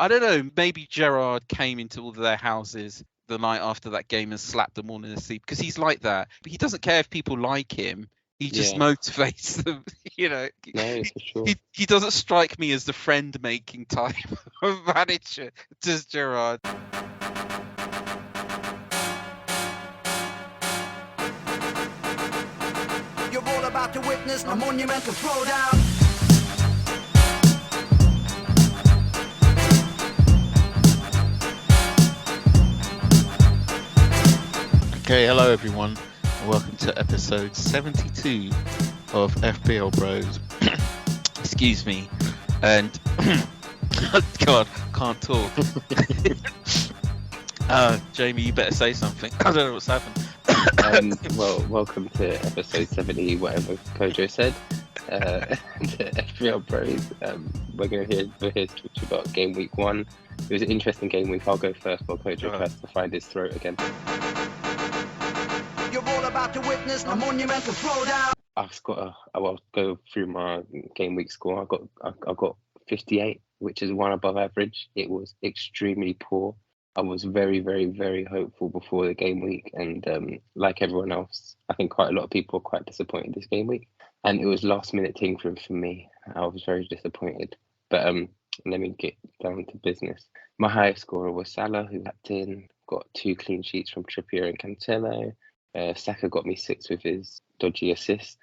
I don't know, maybe Gerrard came into all of their houses the night after that game and slapped them all in their sleep, because he's like that. But he doesn't care if people like him. He just Yeah. motivates them, you know. No, for sure. He doesn't strike me as the friend-making type of manager, does Gerrard. You're all about to witness a monumental throwdown. Okay, hello everyone, and welcome to episode 72 of FPL Bros. Excuse me, and God, can't talk. Jamie, you better say something. I don't know what's happened. Well, welcome to episode 70, whatever Kojo said. The FPL Bros. We're here to talk about game week 1. It was an interesting game week. I'll go first while Kojo tries to find his throat again. You're all about to witness a monumental throwdown. I'll go through my game week score. I got 58, which is one above average. It was extremely poor. I was very, very, very hopeful before the game week, and like everyone else, I think quite a lot of people were quite disappointed this game week. And it was last minute tinkering for me. I was very disappointed. But let me get down to business. My highest scorer was Salah, who got 2 clean sheets from Trippier and Cancelo. Saka got me 6 with his dodgy assist,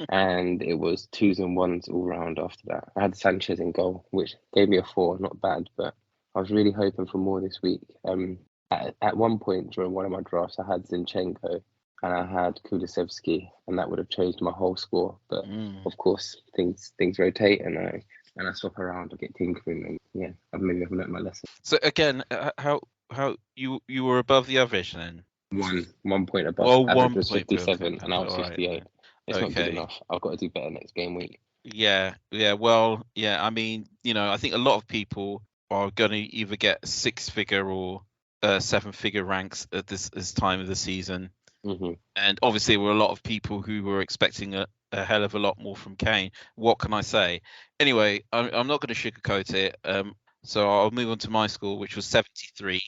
and it was 2s and 1s all round after that. I had Sanchez in goal, which gave me a 4, not bad, but I was really hoping for more this week. At one point during one of my drafts, I had Zinchenko and I had Kulusevski, and that would have changed my whole score. But of course, things rotate, and I swap around, I get tinkering, and I've learned my lesson. So again, how you were above the average then? 1 point above. Oh, average 1 was point 57, and I was 58. Right. It's not good enough. I've got to do better next game week. Well, I mean, I think a lot of people are going to either get 6-figure or 7-figure ranks at this time of the season. Mm-hmm. And obviously, there were a lot of people who were expecting a hell of a lot more from Kane. What can I say? Anyway, I'm not going to sugarcoat it. So I'll move on to my score, which was 73.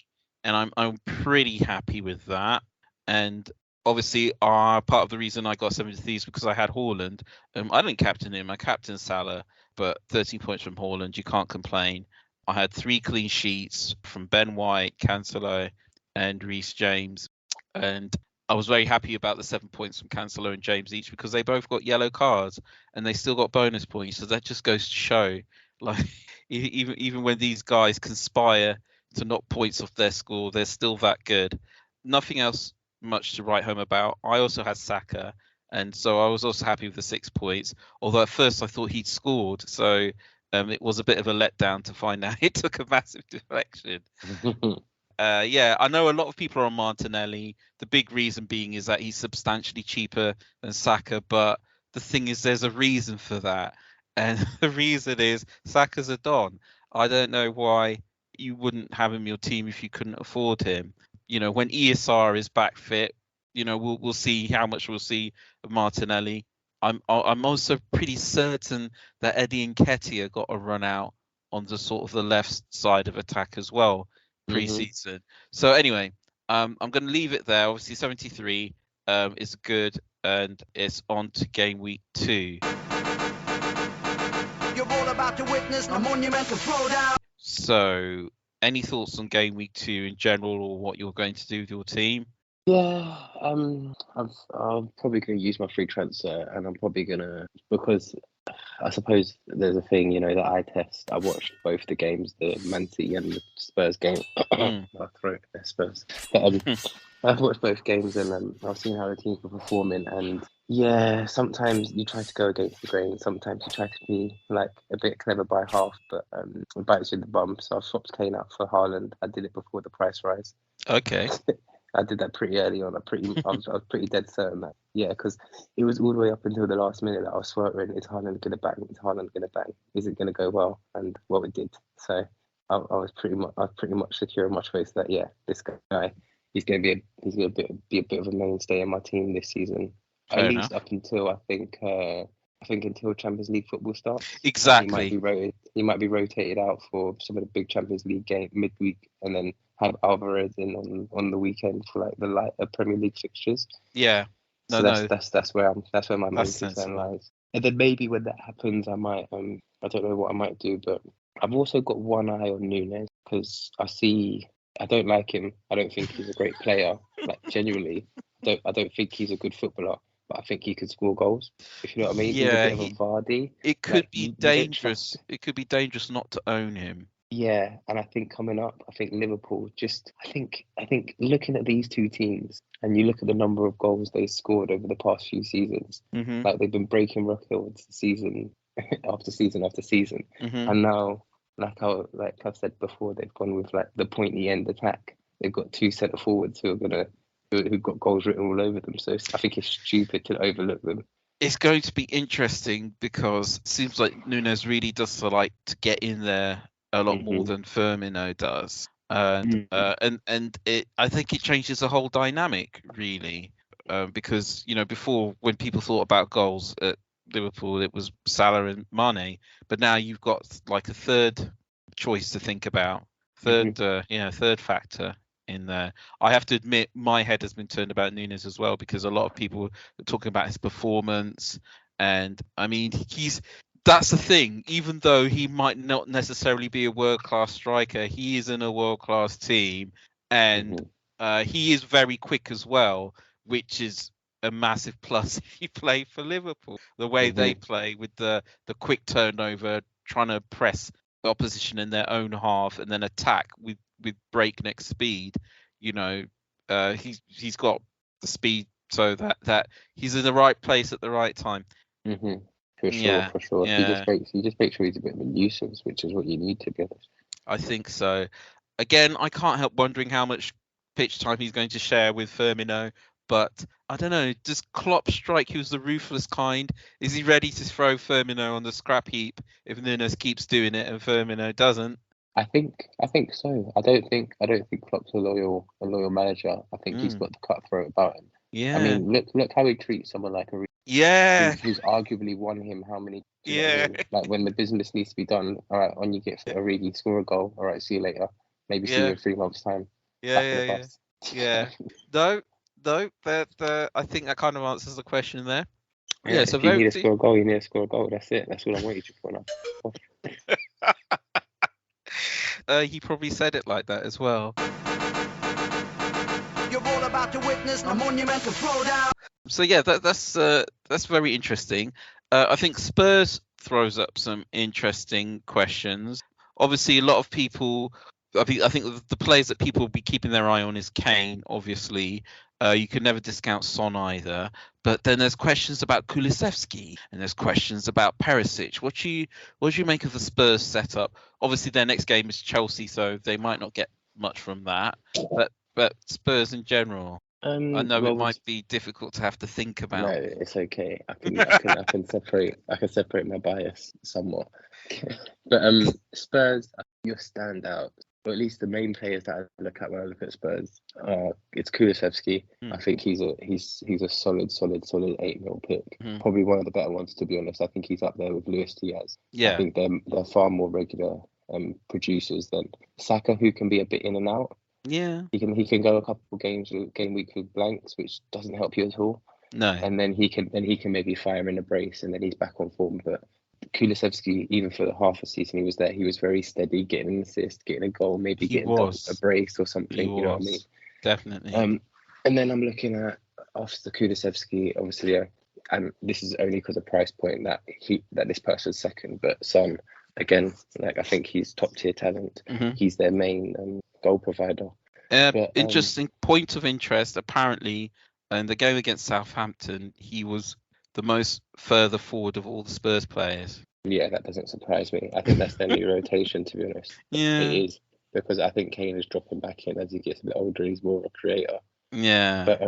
And I'm pretty happy with that. And obviously, part of the reason I got 73 is because I had Haaland. I didn't captain him. I captained Salah, but 13 points from Haaland. You can't complain. I had 3 clean sheets from Ben White, Cancelo, and Reece James. And I was very happy about the 7 points from Cancelo and James each, because they both got yellow cards and they still got bonus points. So that just goes to show, like, even when these guys conspire to knock points off their score, they're still that good. Nothing else much to write home about. I also had Saka, and so I was also happy with the 6 points, although at first I thought he'd scored, so it was a bit of a letdown to find out it took a massive deflection. I know a lot of people are on Martinelli. The big reason being is that he's substantially cheaper than Saka, but the thing is, there's a reason for that, and the reason is Saka's a Don. I don't know why you wouldn't have him in your team if you couldn't afford him. When ESR is back fit, we'll see how much we'll see of Martinelli. I'm also pretty certain that Eddie Nketiah got a run out on the sort of the left side of attack as well pre-season. Mm-hmm. So anyway, I'm going to leave it there. Obviously 73 is good, and it's on to game week 2. You're all about to witness a monumental throwdown. So, any thoughts on game week 2 in general, or what you're going to do with your team? Yeah, I'm probably going to use my free transfer, and I'm probably going to, because I suppose there's a thing, the eye test. I watched both the games, the Man City and the Spurs game. My throat, Spurs. But, I've watched both games, and I've seen how the teams were performing, and sometimes you try to go against the grain. Sometimes you try to be like a bit clever by half, but it bites you in the bum. So I swapped Kane out for Haaland. I did it before the price rise. Okay. I did that pretty early on. I was pretty dead certain that, because it was all the way up until the last minute that I was swearing, is Haaland going to bang? Is Haaland going to bang? Is it going to go well? And well, it did. So I was pretty much secure in my choice that this guy, he's going to be a bit of a mainstay in my team this season. At least up until I think I think until Champions League football starts. Exactly. He might be rotated out for some of the big Champions League game midweek, and then have Alvarez in on the weekend for like the lighter Premier League fixtures. Yeah. So that's where my main concern lies. And then maybe when that happens, I might I don't know what I might do, but I've also got one eye on Nunez because I don't like him. I don't think he's a great player. Like genuinely, I don't think he's a good footballer. But I think he could score goals. If you know what I mean. Yeah, he's a bit of a Vardy. It could be dangerous. It could be dangerous not to own him. Yeah, and I think coming up, I think Liverpool I think looking at these two teams, and you look at the number of goals they scored over the past few seasons, like they've been breaking records season after season after season, and now, like I've said before, they've gone with like the pointy end attack. They've got two centre forwards who've got goals written all over them. So I think it's stupid to overlook them. It's going to be interesting because it seems like Nunez really does like to get in there a lot more than Firmino does, and I think it changes the whole dynamic really, because before, when people thought about goals at Liverpool, it was Salah and Mane, but now you've got like a third choice to think about, third factor in there. I have to admit, my head has been turned about Nunez as well, because a lot of people are talking about his performance, and I mean that's the thing. Even though he might not necessarily be a world-class striker, he is in a world-class team, and he is very quick as well, which is a massive plus if you play for Liverpool. The way they play with the quick turnover, trying to press the opposition in their own half and then attack with breakneck speed. He's got the speed so that he's in the right place at the right time. For sure. Yeah. He just makes sure he's a bit of a nuisance, which is what you need, to be honest. I think so. Again, I can't help wondering how much pitch time he's going to share with Firmino, but I don't know. Does Klopp strike you as the ruthless kind? Is he ready to throw Firmino on the scrap heap if Nunez keeps doing it and Firmino doesn't? I think so. I don't think Klopp's a loyal manager. I think he's got the cutthroat about him. Yeah. I mean, look how he treats someone like who's arguably won him how many? Like when the business needs to be done. All right, on you get for Origi, score a goal. All right, see you later. Maybe see you in 3 months' time. Yeah. No, I think that kind of answers the question there. Yeah. So if you need to score a goal, you need to score a goal. That's it. That's what I'm waiting for now. He probably said it like that as well. You're all about to witness a monumental throwdown. So yeah, that's very interesting. I think Spurs throws up some interesting questions. Obviously, a lot of people. I think the players that people will be keeping their eye on is Kane. Obviously, you can never discount Son either. But then there's questions about Kulusevski and there's questions about Perisic. What do you make of the Spurs setup? Obviously, their next game is Chelsea, so they might not get much from that. But Spurs in general. I know it might be difficult to have to think about. No, it's okay. I can separate my bias somewhat. But Spurs, your standout, or at least the main players that I look at when I look at Spurs, it's Kulusevski. I think he's a solid 8 mil pick. Probably one of the better ones, to be honest. I think he's up there with Luis Diaz. Yeah. I think they're far more regular producers than Saka, who can be a bit in and out. Yeah, he can go a couple game week with blanks, which doesn't help you at all. No, and then he can maybe fire in a brace, and then he's back on form. But Kulusevski, even for the half a season he was there, he was very steady, getting an assist, getting a goal, maybe getting a brace or something. You know what I mean? Definitely. And then I'm looking at after Kulusevski, obviously, and this is only because of price point that this person's second, but Son. Again, I think he's top tier talent. He's their main goal provider. Interesting point of interest. Apparently, in the game against Southampton, he was the most further forward of all the Spurs players. Yeah, that doesn't surprise me. I think that's their new rotation, to be honest. Yeah, it is, because I think Kane is dropping back in as he gets a bit older. He's more of a creator. Yeah. But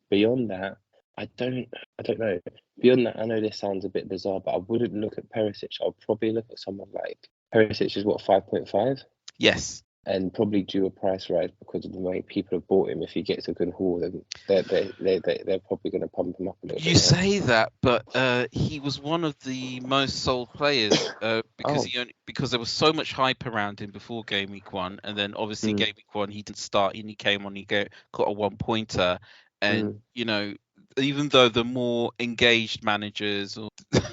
beyond that, I don't know. Beyond that, I know this sounds a bit bizarre, but I wouldn't look at Perisic. I'll probably look at someone like Perisic is 5.5? Yes. and probably due a price rise because of the way people have bought him. If he gets a good haul, then they're probably going to pump him up a little bit. You say that, but he was one of the most sold players because because there was so much hype around him before Game Week 1, and then obviously Game Week 1 he didn't start and he came on, got a 1-pointer, and you know, even though the more engaged managers or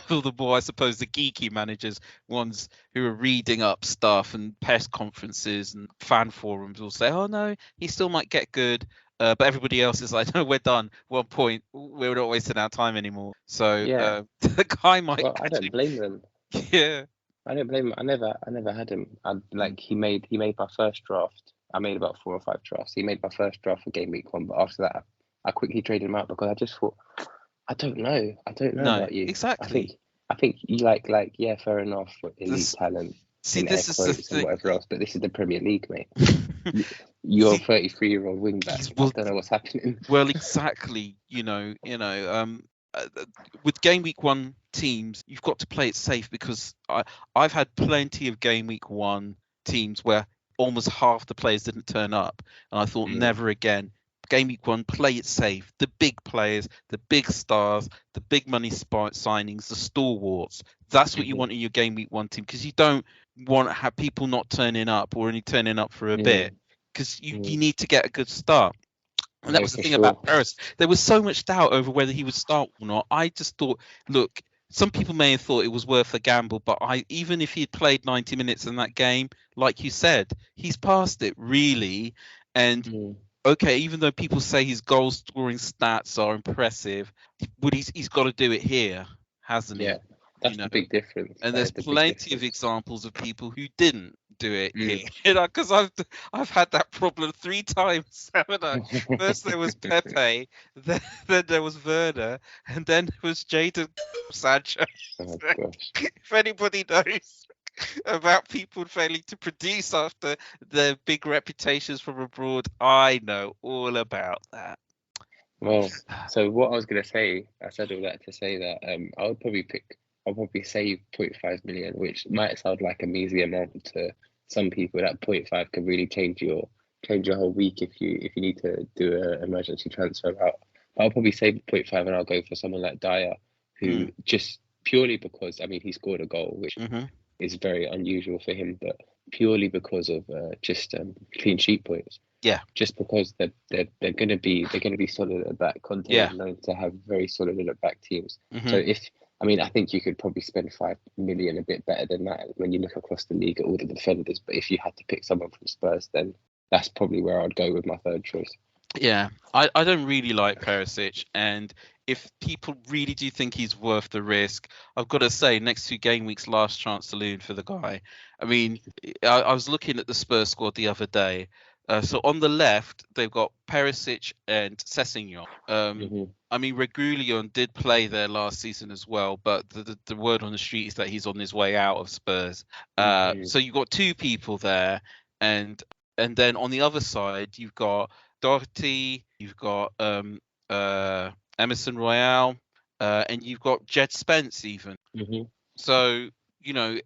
the more, I suppose, the geeky managers, ones who are reading up stuff and press conferences and fan forums will say, oh no, he still might get good. But everybody else is like, no, we're done. 1 point. We're not wasting our time anymore. So the guy might. Well, I don't blame them. Yeah. I don't blame him. I never had him. He made my first draft. I made about 4 or 5 drafts. He made my first draft for Game Week 1, but after that, I quickly traded him out because I just thought, I don't know about you. Exactly. I think you like yeah, fair enough, elite talent. See, this is the thing. Whatever else, but this is the Premier League, mate. You're a 33-year-old wing back. I don't know what's happening. Well, exactly. With Game Week 1 teams, you've got to play it safe because I've had plenty of Game Week 1 teams where almost half the players didn't turn up, and I thought never again. Game Week 1, play it safe. The big players, the big stars, the big money signings, the stalwarts. That's what you want in your Game Week 1 team, because you don't want to have people not turning up or only turning up for a bit, because you need to get a good start. And that was the thing about Paris. There was so much doubt over whether he would start or not. I just thought, look, some people may have thought it was worth a gamble, but even if he had played 90 minutes in that game, like you said, he's past it, really. And okay, even though people say his goal scoring stats are impressive, but he's got to do it here, hasn't he? Yeah, that's the big difference. And there's plenty of examples of people who didn't do it here. Because I've had that problem 3 times, haven't I? First there was Pepe, then there was Werner, and then there was Jadon Sancho. Oh, gosh. If anybody knows about people failing to produce after their big reputations from abroad, I know all about that. Well, so what I was going to say, I said all that to say that I'll probably save 0.5 million, which might sound like a measly amount to some people. That 0.5 can really change your whole week if you need to do an emergency transfer out. I'll probably save 0.5 and I'll go for someone like Dyer, who just purely because, I mean, he scored a goal, which is very unusual for him, but purely because of just clean sheet points. Yeah. Just because they're going to be solid at the back. Conte is known to have very solid at the back teams. So I think you could probably spend 5 million a bit better than that when you look across the league at all the defenders. But if you had to pick someone from Spurs, then that's probably where I'd go with my third choice. Yeah, I don't really like Perisic, and if people really do think he's worth the risk, I've got to say, next 2 game weeks, last chance saloon for the guy. I mean, I was looking at the Spurs squad the other day. So on the left, they've got Perisic and Sessegnon. I mean, Reguilon did play there last season as well, but the word on the street is that he's on his way out of Spurs. So you've got 2 people there, and then on the other side, you've got Doherty, you've got Emerson Royale, and you've got Jed Spence even. So, and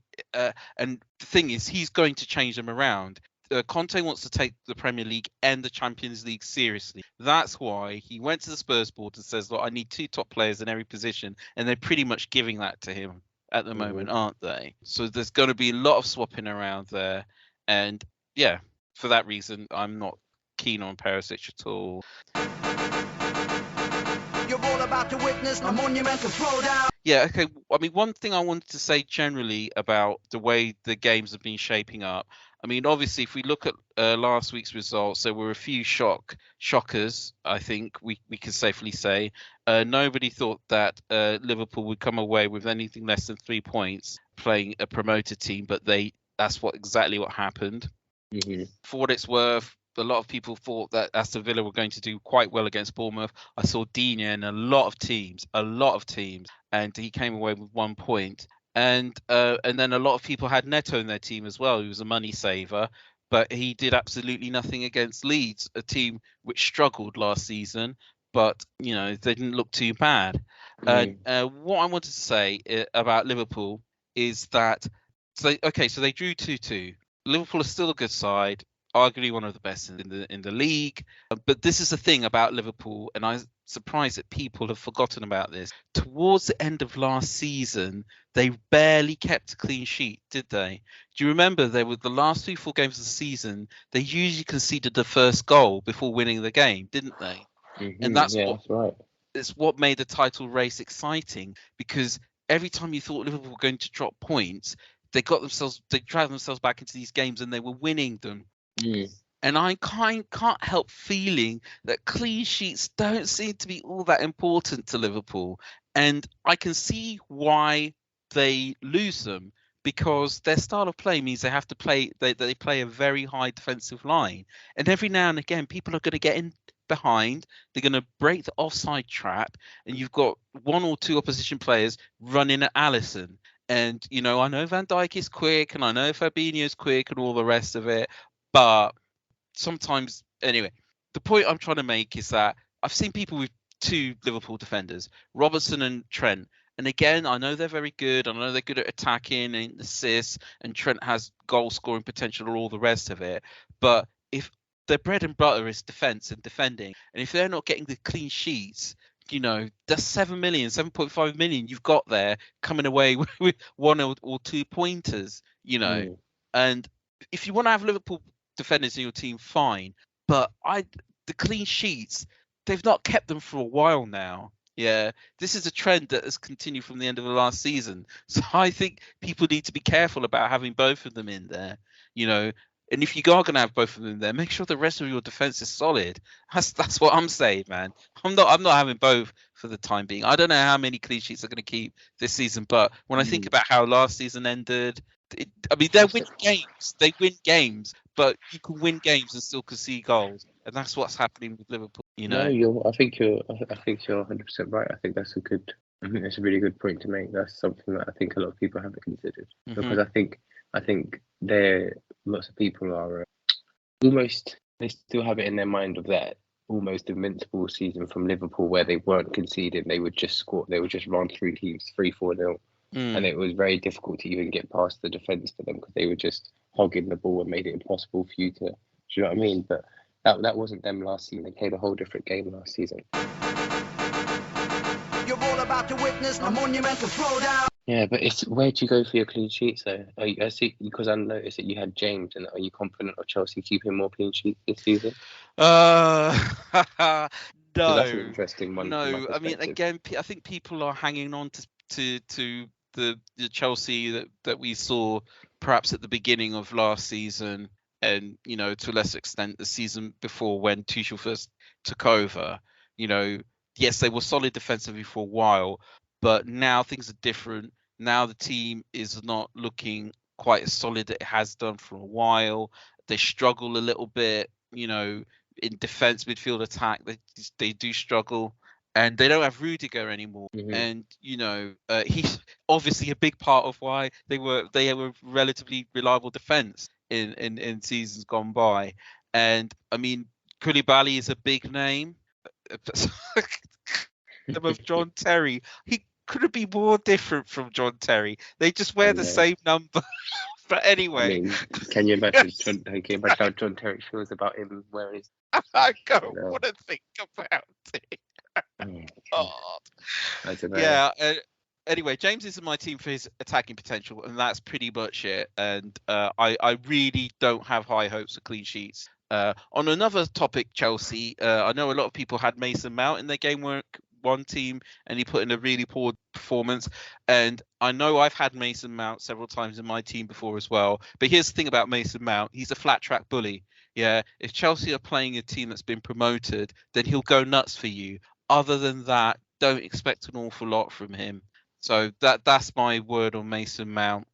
the thing is, he's going to change them around. Conte wants to take the Premier League and the Champions League seriously. That's why he went to the Spurs board and says, look, I need 2 top players in every position, and they're pretty much giving that to him at the moment, aren't they? So there's going to be a lot of swapping around there, and yeah, for that reason, I'm not keen on Perisic at all. You're all about to witness a monumental throwdown. Yeah, okay. I mean, one thing I wanted to say generally about the way the games have been shaping up. I mean, obviously, if we look at last week's results, there were a few shockers, I think we can safely say. Nobody thought that Liverpool would come away with anything less than 3 points playing a promoted team, but that's exactly what happened. For what it's worth, a lot of people thought that Aston Villa were going to do quite well against Bournemouth. I saw Digne in a lot of teams, and he came away with 1 point. And then a lot of people had Neto in their team as well, who was a money saver, but he did absolutely nothing against Leeds, a team which struggled last season, but they didn't look too bad. What I wanted to say about Liverpool is that, so they drew 2-2. Liverpool is still a good side. arguably one of the best in the league. But this is the thing about Liverpool, and I'm surprised that people have forgotten about this. Towards the end of last season, they barely kept a clean sheet, did they? Do you remember they were the last 3-4 games of the season? They usually conceded the first goal before winning the game, didn't they? And that's that's right. It's what made the title race exciting, because every time you thought Liverpool were going to drop points, they dragged themselves back into these games and they were winning them. And I can't help feeling that clean sheets don't seem to be all that important to Liverpool. And I can see why they lose them, because their style of play means they have to play. They play a very high defensive line, and every now and again, people are going to get in behind. They're going to break the offside trap, and you've got one or two opposition players running at Alisson. And I know Van Dijk is quick, and I know Fabinho's quick, and all the rest of it, but sometimes, anyway, the point I'm trying to make is that I've seen people with two Liverpool defenders, Robertson and Trent. And again, I know they're very good. I know they're good at attacking and assists, and Trent has goal scoring potential or all the rest of it. But if their bread and butter is defense and defending, and if they're not getting the clean sheets, that's 7.5 million you've got there coming away with one or 2 pointers, And if you want to have Liverpool defenders in your team, fine. But the clean sheets, they've not kept them for a while now. Yeah, this is a trend that has continued from the end of the last season. So I think people need to be careful about having both of them in there, And if you are going to have both of them there, make sure the rest of your defense is solid. That's what I'm saying, man. I'm not having both for the time being. I don't know how many clean sheets are going to keep this season, but when I think about how last season ended, they win games, but you can win games and still concede goals, and that's what's happening with Liverpool. I think you're 100% right. I think that's a really good point to make. That's something that I think a lot of people haven't considered, because I think lots of people are almost, they still have it in their mind of that almost invincible season from Liverpool where they weren't conceding. They would just score. They would just run through teams 3-4-0. And it was very difficult to even get past the defence for them, because they were just hogging the ball and made it impossible for you to, do you know what I mean? But that wasn't them last season. They played a whole different game last season. You're all about to witness a monumental throwdown. Yeah, but where do you go for your clean sheets though? I see, because I noticed that you had James, and are you confident of Chelsea keeping more clean sheets this season? No. That's an interesting one. No, I mean, again, I think people are hanging on to the Chelsea that we saw perhaps at the beginning of last season, and to a lesser extent the season before when Tuchel first took over. Yes, they were solid defensively for a while, but now things are different. Now the team is not looking quite as solid as it has done for a while. They struggle a little bit, in defense, midfield, attack. They do struggle. And they don't have Rudiger anymore, and he's obviously a big part of why they were relatively reliable defense in seasons gone by. And I mean, Koulibaly is a big name. Of John Terry, he couldn't be more different from John Terry. They just wear the same number. But anyway, I mean, can you imagine how John Terry feels about him wearing his? I don't want to think about it. I don't know. Yeah. Anyway, James is in my team for his attacking potential, and that's pretty much it. And I really don't have high hopes of clean sheets. On another topic, Chelsea, I know a lot of people had Mason Mount in their Gameweek 1 team, and he put in a really poor performance. And I know I've had Mason Mount several times in my team before as well. But here's the thing about Mason Mount: he's a flat track bully. Yeah, if Chelsea are playing a team that's been promoted, then he'll go nuts for you. Other than that, don't expect an awful lot from him. So that's my word on Mason Mount.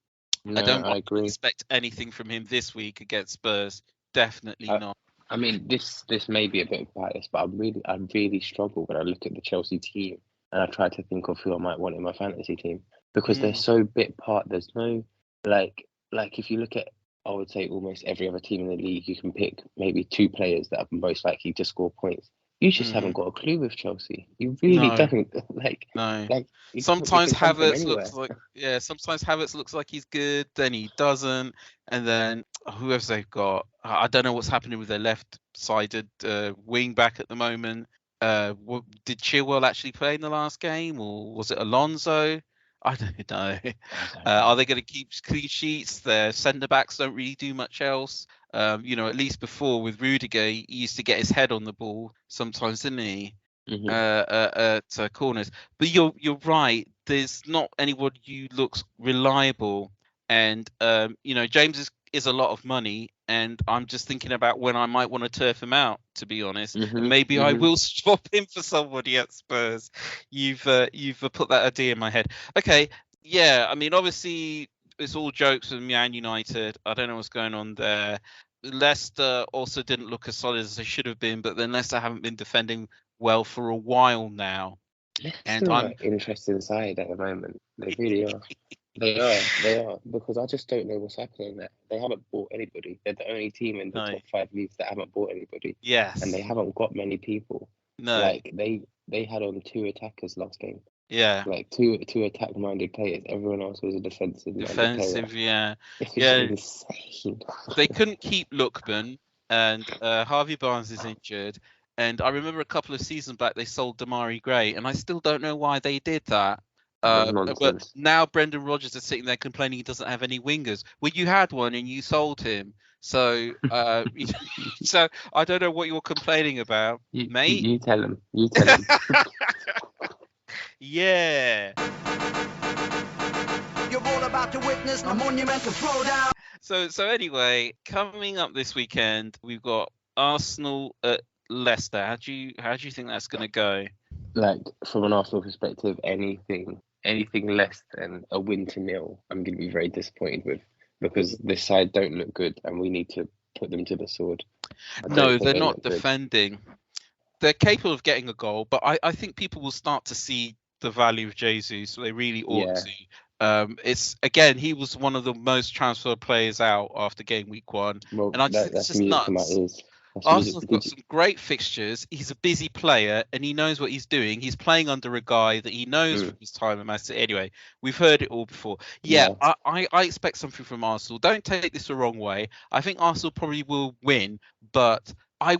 No, I don't agree. expect anything from him this week against Spurs. Definitely not. I mean, this may be a bit biased, but I really struggle when I look at the Chelsea team and I try to think of who I might want in my fantasy team, because they're so bit part. There's no like if you look at, I would say, almost every other team in the league, you can pick maybe 2 players that are most likely to score points. You just haven't got a clue with Chelsea. You really don't. Sometimes Havertz looks like Havertz looks like he's good, then he doesn't, and then who else they've got? I don't know what's happening with their left-sided wing back at the moment. Did Chilwell actually play in the last game, or was it Alonso? I don't know. Are they going to keep clean sheets? Their centre backs don't really do much else. At least before with Rudiger, he used to get his head on the ball sometimes, didn't he? Mhm. At corners. But you're right. There's not anyone who looks reliable, and James is a lot of money, and I'm just thinking about when I might want to turf him out, to be honest, and maybe I will swap him for somebody at Spurs. You've put that idea in my head. Okay, yeah. I mean, obviously it's all jokes with Man United. I don't know what's going on there. Leicester also didn't look as solid as they should have been, but then Leicester haven't been defending well for a while now. And Leicester are I'm an interesting side at the moment. They really are. They are, because I just don't know what's happening there. They haven't bought anybody. They're the only team in the No. top 5 leagues that haven't bought anybody. yes, And they haven't got many people. no, Like they had on 2 attackers last game. yeah, Like two attack-minded players. Everyone else was a defensive-minded player. defensive, yeah, It's yeah. insane. They couldn't keep Lookman, and Harvey Barnes is injured. And I remember a couple of seasons back they sold Damari Gray, and I still don't know why they did that. But Nonsense. now Brendan Rodgers is sitting there complaining he doesn't have any wingers. Well, you had one and you sold him. So, so I don't know what you're complaining about, mate. You tell him. You tell him. Yeah. You're all about to witness a monumental throwdown. So anyway, coming up this weekend, we've got Arsenal at Leicester. How do you think that's going to go? Like, from an Arsenal perspective, anything less than a win to nil, I'm going to be very disappointed with, because this side don't look good, and we need to put them to the sword. No, they're not defending. They're capable of getting a goal, but I think people will start to see the value of Jesus. So they really ought to. It's again, he was one of the most transferred players out after game week 1, Well, and I just think it's just nuts. Arsenal's got some great fixtures. He's a busy player, and he knows what he's doing. He's playing under a guy that he knows from his time at Man City. Anyway, we've heard it all before. Yeah. I expect something from Arsenal. Don't take this the wrong way. I think Arsenal probably will win, but I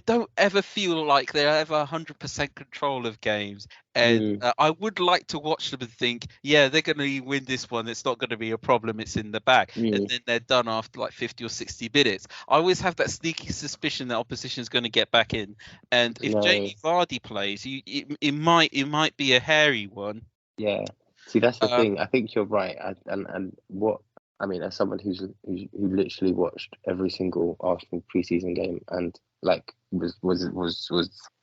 don't ever feel like they're ever 100% control of games. And I would like to watch them and think, yeah, they're going to win this one. It's not going to be a problem. It's in the bag. And then they're done after like 50 or 60 minutes. I always have that sneaky suspicion that opposition is going to get back in. And if Jamie Vardy plays, it might be a hairy one. Yeah. See, that's the thing. I think you're right. And what I mean, as someone who literally watched every single Arsenal preseason game and like was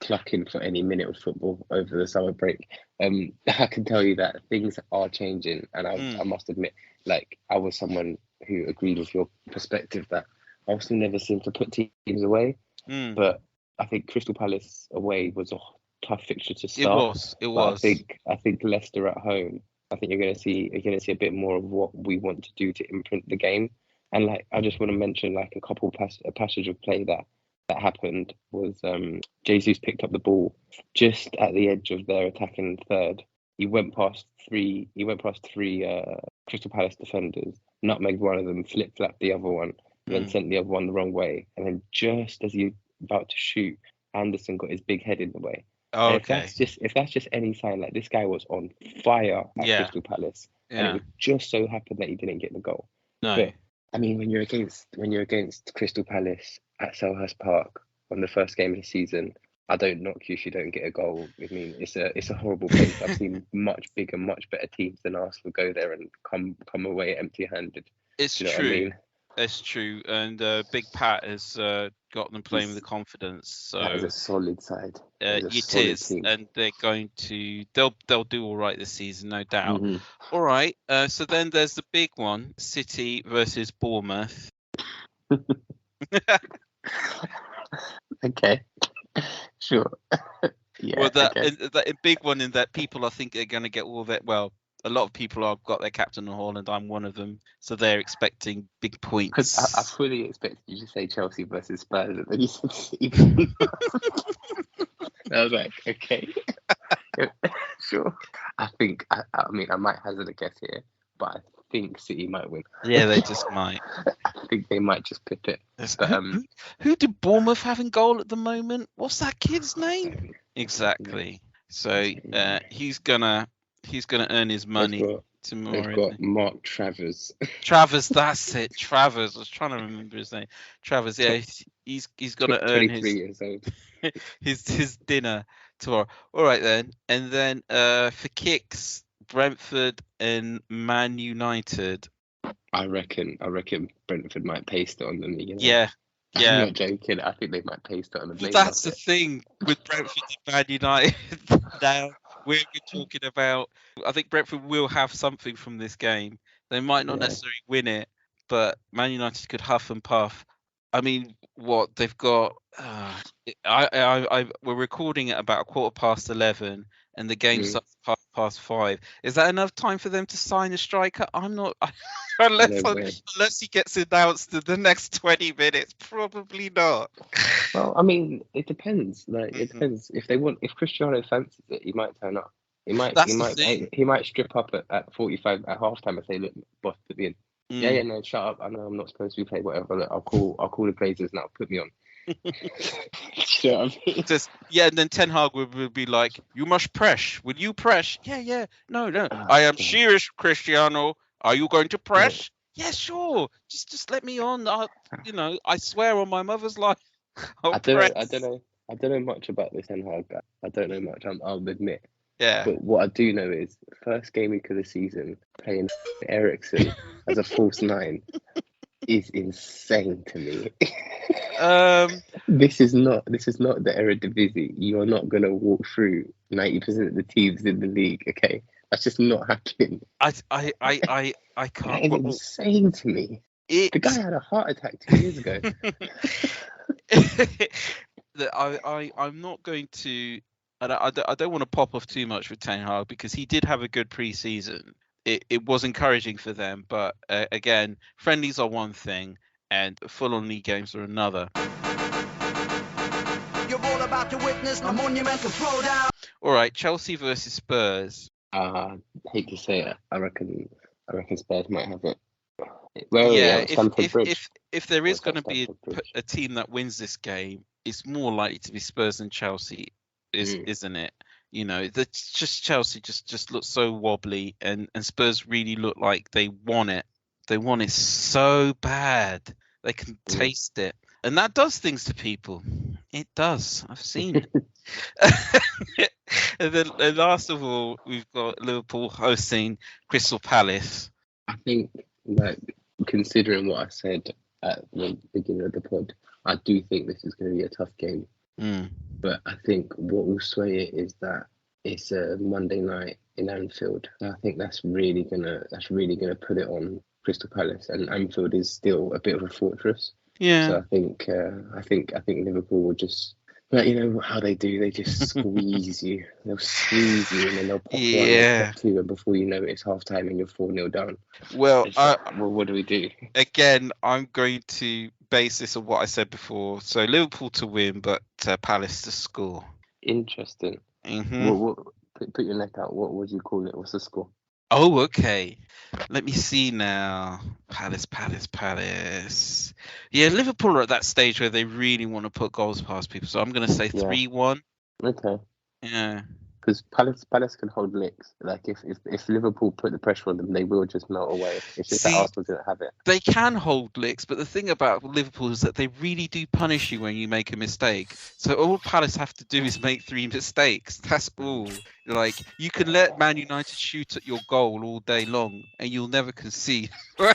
clucking for any minute of football over the summer break, I can tell you that things are changing, and I must admit, like, I was someone who agreed with your perspective that Arsenal never seemed to put teams away, but I think Crystal Palace away was a tough fixture to start. It was. I think Leicester at home, I think you're going to see a bit more of what we want to do to imprint the game. And like, I just want to mention like a passage of play that happened was Jesus picked up the ball just at the edge of their attacking third. He went past three Crystal Palace defenders, nutmegged one of them, flip-flapped the other one, then sent the other one the wrong way. And then just as he was about to shoot, Anderson got his big head in the way. Oh, okay. If that's just any sign, like, this guy was on fire at Crystal Palace, and it would just so happen that he didn't get the goal. No. But I mean, when you're against Crystal Palace at Selhurst Park on the first game of the season, I don't knock you if you don't get a goal. I mean, it's a horrible place. I've seen much bigger, much better teams than Arsenal go there and come away empty-handed. It's true. What I mean? It's true, and Big Pat has got them playing with the confidence. So that is a solid side. It is, and they're going to they'll do all right this season, no doubt. All right, so then there's the big one: City versus Bournemouth. Okay, sure. Yeah. Well, that big one in that people I think are going to get all that. Well, a lot of people have got their captain on Haaland. I'm one of them, so they're expecting big points. Because I fully expected you to say Chelsea versus Spurs, and then you said City. I was like, okay, sure. I think I mean I might hazard a guess here, but I think City might win. Yeah, they just might. I think they might just pip it. But, who did Bournemouth have in goal at the moment? What's that kid's name? Exactly. So he's gonna earn his money tomorrow. They've got Mark Travers. Travers, that's it. Travers. I was trying to remember his name. Travers. Yeah, he's gonna earn 23 years old. his dinner tomorrow. All right then, and then for kicks, Brentford and Man United. I reckon Brentford might paste it on them. You know? Yeah. I'm not joking. I think they might paste it on them. But that's the thing with Brentford and Man United. Now we're talking about. I think Brentford will have something from this game. They might not necessarily win it, but Man United could huff and puff. I mean, what they've got. We're recording at about 11:15, and the game starts past 5. Is that enough time for them to sign a striker? I'm not. Unless he gets announced in the next 20 minutes, probably not. Well, I mean, it depends. It depends if Cristiano fancies it, he might turn up. He might strip up at 45 at halftime and say, "Look, boss, put me in." Yeah, no, shut up. I know I'm not supposed to be played. Whatever. Look, I'll call the Glazers now. Put me on. You know what I mean? And then Ten Hag would be like, "You must press. Will you press?" Yeah. No. I am serious, Cristiano. Are you going to press? Yeah, sure. Just let me on. I swear on my mother's life. I don't know much about this Ten Hag guy. I don't know much. I'll admit. Yeah. But what I do know is first game week of the season playing Eriksen as a false 9 is insane to me. This is not the Eredivisie. You're not gonna walk through 90% of the teams in the league. Okay, that's just not happening. I can't. It's insane to me. The guy had a heart attack 2 years ago. I'm not going to. I don't want to pop off too much with Ten Hag because he did have a good pre-season. It was encouraging for them, but again, friendlies are one thing and full-on league games are another. You're all about to witness a monumental throwdown. All right, Chelsea versus Spurs. Hate to say it, I reckon Spurs might have it. If there is going to be a team that wins this game, it's more likely to be Spurs than Chelsea, isn't it? You know, Chelsea just looks so wobbly, and Spurs really look like they want it. They want it so bad. They can taste it. And that does things to people. It does. I've seen it. And then last of all, we've got Liverpool hosting Crystal Palace. I think, considering what I said at the beginning of the pod, I do think this is going to be a tough game. But I think what will sway it is that it's a Monday night in Anfield. I think that's really gonna put it on Crystal Palace, and Anfield is still a bit of a fortress. Yeah. So I think Liverpool will just, you know how they do. They just squeeze you. They'll squeeze you, and then they'll pop one, they'll pop two, and before you know it, it's half time and you're 4-0 down. Well, what do we do? Again, I'm going to base this on what I said before. So Liverpool to win, but Palace to score. Interesting. Put your neck out. What would you call it? What's the score? Oh, okay. Let me see now. Palace. Yeah, Liverpool are at that stage where they really want to put goals past people. So I'm going to say 3-1. Okay. Yeah. Because Palace can hold licks. Like if Liverpool put the pressure on them, they will just melt away. It's just that Arsenal didn't have it. They can hold licks, but the thing about Liverpool is that they really do punish you when you make a mistake. So all Palace have to do is make 3 mistakes. That's all. Like, you can let Man United shoot at your goal all day long, and you'll never concede.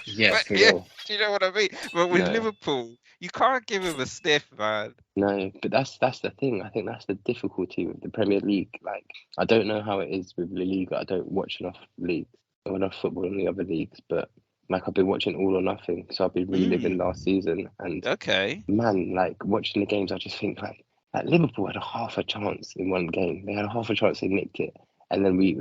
Yes, do you know what I mean? But with Liverpool, you can't give them a sniff, man. No, but that's the thing. I think that's the difficulty with the Premier League. Like, I don't know how it is with La Liga. I don't watch enough leagues or enough football in the other leagues, but I've been watching All or Nothing, so I've been reliving last season. And man, watching the games, I just think like Liverpool had a half a chance in one game. They had a half a chance, they nicked it, and then we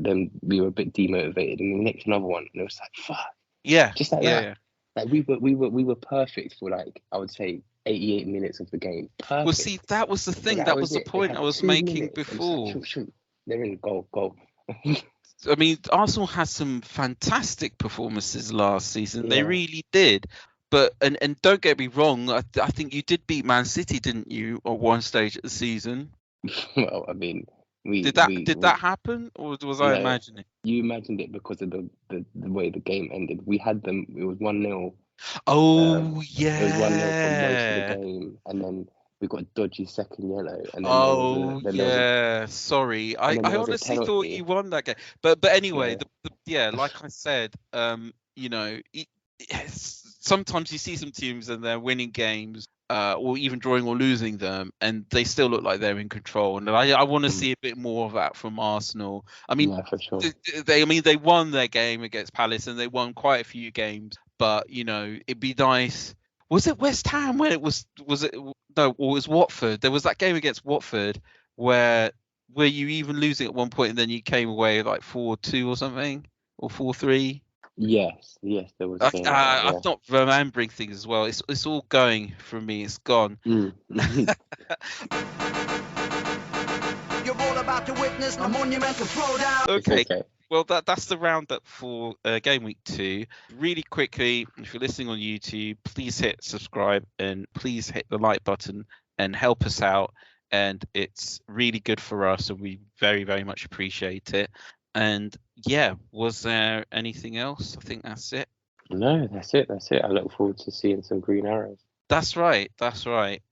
were a bit demotivated, and we nicked another one, and it was like fuck. Yeah, just like that. Like we were perfect for I would say 88 minutes of the game. Perfect. Well, see, that was the thing. That was the point I was making before. They're in goal. I mean, Arsenal had some fantastic performances last season. They Yeah. really did. But and don't get me wrong, I think you did beat Man City, didn't you, at one stage of the season? Well, I mean, Did that happen, or was I no, imagining? you imagined it because of the way the game ended. We had them. It was 1-0. Oh It was 1-0 for most of the yeah. game, and then we got a dodgy second yellow, and then Oh there was a yeah. Sorry, and then I there was a honestly thought penalty. you won that game. But anyway, Yeah. yeah, like I said, you know, sometimes you see some teams and they're winning games, or even drawing or losing them, and they still look like they're in control. And I want to see a bit more of that from Arsenal. I mean, Yeah, for sure. they won their game against Palace, and they won quite a few games. But you know, it'd be nice. Was it West Ham when it was it no, or it was Watford? There was that game against Watford where you even losing at one point and then you came away like 4-2 or something, or 4-3. Yes, there was a game like that, I'm not remembering things as well. It's all going from me. It's gone. You're all about to witness a monumental throwdown. Okay. It's okay. Well, that's the roundup for Game Week 2. Really quickly, if you're listening on YouTube, please hit subscribe and please hit the like button and help us out. And it's really good for us, and we very, very much appreciate it. And yeah, was there anything else? I think that's it. No, that's it. I look forward to seeing some green arrows. That's right.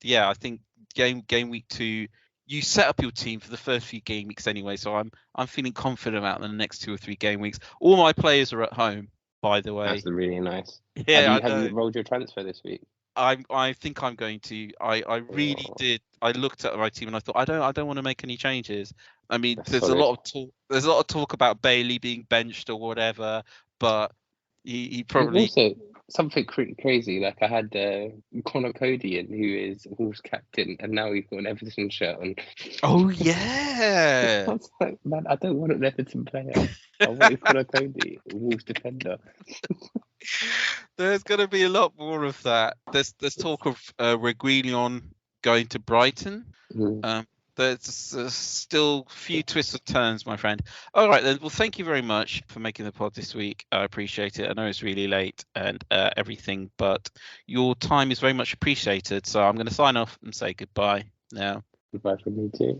Yeah, I think game week 2. You set up your team for the first few game weeks anyway, so I'm feeling confident about the next 2 or 3 game weeks. All my players are at home, by the way. That's really nice. Yeah, have you rolled your transfer this week? I think I'm going to. I really did. I looked at my team and I thought I don't want to make any changes. I mean, That's there's solid. a lot of talk. There's a lot of talk about Bailey being benched or whatever, but he probably. Also, something crazy. Like I had Connor Cody in, who is Wolves captain, and now he's got an Everton shirt on. Oh yeah. I was like, man, I don't want an Everton player. I want Connor Cody, a Wolves defender. There's going to be a lot more of that. There's talk of Reguilon going to Brighton. There's still a few twists and turns, my friend. All right, then. Well, thank you very much for making the pod this week. I appreciate it. I know it's really late and everything, but your time is very much appreciated. So I'm going to sign off and say goodbye now. Goodbye from me too.